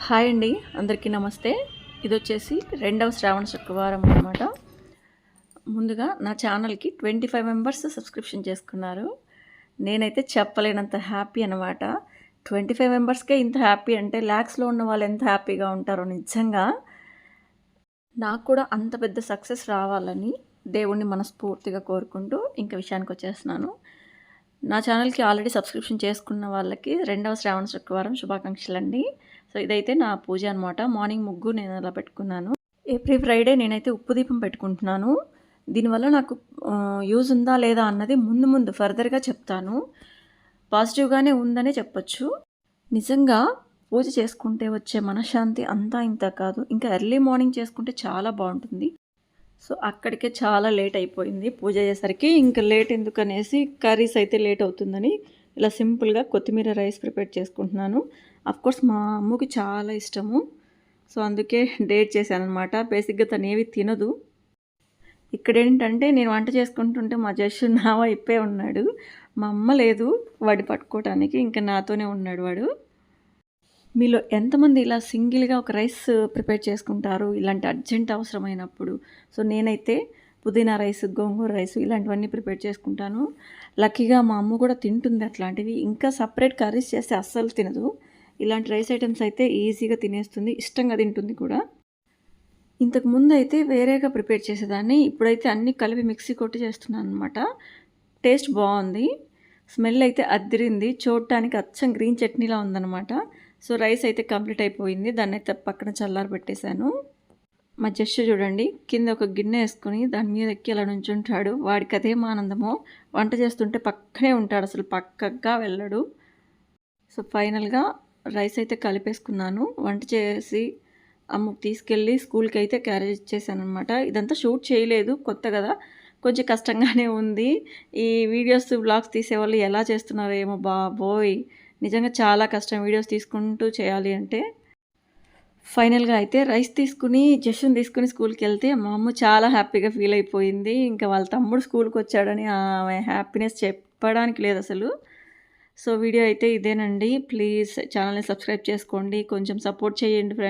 Hi అండి, అందరికీ నమస్తే. ఇదొచ్చేసి రెండవ శ్రావణ శుక్రవారం అనమాట. ముందుగా నా ఛానల్‌కి 25 మెంబర్స్ సబ్స్క్రిప్షన్ చేసుకున్నారు. నేనైతే చెప్పలేనంత హ్యాపీ అనమాట. 25 మెంబర్స్‌కే ఇంత హ్యాపీ అంటే ల్యాక్స్‌లో ఉన్న వాళ్ళు ఎంత హ్యాపీగా ఉంటారో నిజంగా. నాకు కూడా అంత పెద్ద సక్సెస్ రావాలని దేవుణ్ణి మనస్ఫూర్తిగా కోరుకుంటూ ఇంక విషయానికొచ్చేస్తున్నాను. నా ఛానల్‌కి ఆల్రెడీ సబ్స్క్రిప్షన్ చేసుకున్న వాళ్ళకి రెండవ శ్రావణ శుక్రవారం శుభాకాంక్షలండి. సో, ఇదైతే నా పూజ అనమాట. మార్నింగ్ ముగ్గు నేను అలా పెట్టుకున్నాను. ఎవ్రీ ఫ్రైడే నేనైతే ఉప్పు దీపం పెట్టుకుంటున్నాను. దీనివల్ల నాకు యూజ్ ఉందా లేదా అన్నది ముందు ఫర్దర్‌గా చెప్తాను. పాజిటివ్‌గానే ఉందనే చెప్పొచ్చు. నిజంగా పూజ చేసుకుంటే వచ్చే మనశ్శాంతి అంతా ఇంత కాదు. ఇంకా ఎర్లీ మార్నింగ్ చేసుకుంటే చాలా బావుంటుంది. సో, అక్కడికే చాలా లేట్ అయిపోయింది పూజ అయ్యేసరికి. ఇంక లేట్ ఎందుకనేసి కర్రీస్ అయితే లేట్ అవుతుందని ఇలా సింపుల్గా కొత్తిమీర రైస్ ప్రిపేర్ చేసుకుంటున్నాను. అఫ్కోర్స్ మా అమ్మకి చాలా ఇష్టము. సో, అందుకే డేట్ చేశాననమాట. బేసిక్‌గా తనేవి తినదు. ఇక్కడేంటంటే నేను వంట చేసుకుంటుంటే మా జస్సు నా వైపే ఉన్నాడు. మా అమ్మ లేదు వాడిని పట్టుకోవటానికి. ఇంక నాతోనే ఉన్నాడు వాడు. మీలో ఎంతమంది ఇలా సింగిల్‌గా ఒక రైస్ ప్రిపేర్ చేసుకుంటారు ఇలాంటి అర్జెంట్ అవసరమైనప్పుడు? సో, నేనైతే పుదీనా రైస్, గోంగూర రైస్ ఇలాంటివన్నీ ప్రిపేర్ చేసుకుంటాను. లక్కీగా మా అమ్మ కూడా తింటుంది అట్లాంటివి. ఇంకా సెపరేట్ కర్రీస్ చేస్తే అస్సలు తినదు. ఇలాంటి రైస్ ఐటెమ్స్ అయితే ఈజీగా తినేస్తుంది. ఇష్టంగా తింటుంది కూడా. ఇంతకుముందు అయితే వేరేగా ప్రిపేర్ చేసేదాన్ని. ఇప్పుడైతే అన్నీ కలిపి మిక్సీ కొట్టి చేస్తున్నాననమాట. టేస్ట్ బావుంది. స్మెల్ అయితే అద్దిరింది. చూడటానికి అచ్చం గ్రీన్ చట్నీలా ఉందనమాట. సో, రైస్ అయితే కంప్లీట్ అయిపోయింది. దాన్నైతే పక్కన చల్లారబెట్టేశాను. మా జస్సు చూడండి, కింద ఒక గిన్నె వేసుకొని దాని మీద ఎక్కి అలా నుంచుంటాడు. వాడికి అదేం ఆనందమో. వంట చేస్తుంటే పక్కనే ఉంటాడు, అసలు పక్కగా వెళ్ళడు. సో, ఫైనల్‌గా రైస్ అయితే కలిపేసుకున్నాను. వంట చేసి అమ్మకు తీసుకెళ్ళి స్కూల్‌కి అయితే క్యారేజ్ ఇచ్చేసాననమాట. ఇదంతా షూట్ చేయలేదు, కొత్త కదా, కొంచెం కష్టంగానే ఉంది. ఈ వీడియోస్, వ్లాగ్స్ తీసేవాళ్ళు ఎలా చేస్తున్నారో ఏమో బాబోయ్! నిజంగా చాలా కష్టం వీడియోస్ తీసుకుంటూ చేయాలి అంటే. ఫైనల్‌గా అయితే రైస్ తీసుకుని జస్సుని తీసుకుని స్కూల్‌కెళ్తే మా అమ్మ చాలా హ్యాపీగా ఫీల్ అయిపోయింది. ఇంకా వాళ్ళ తమ్ముడు స్కూల్‌కొచ్చాడని ఆమె హ్యాపీనెస్ చెప్పడానికి లేదసలు. సో, వీడియో అయితే ఇదేనండి. ప్లీజ్ ఛానల్‌ని సబ్స్క్రైబ్ చేసుకోండి. కొంచెం సపోర్ట్ చేయండి ఫ్రెండ్స్.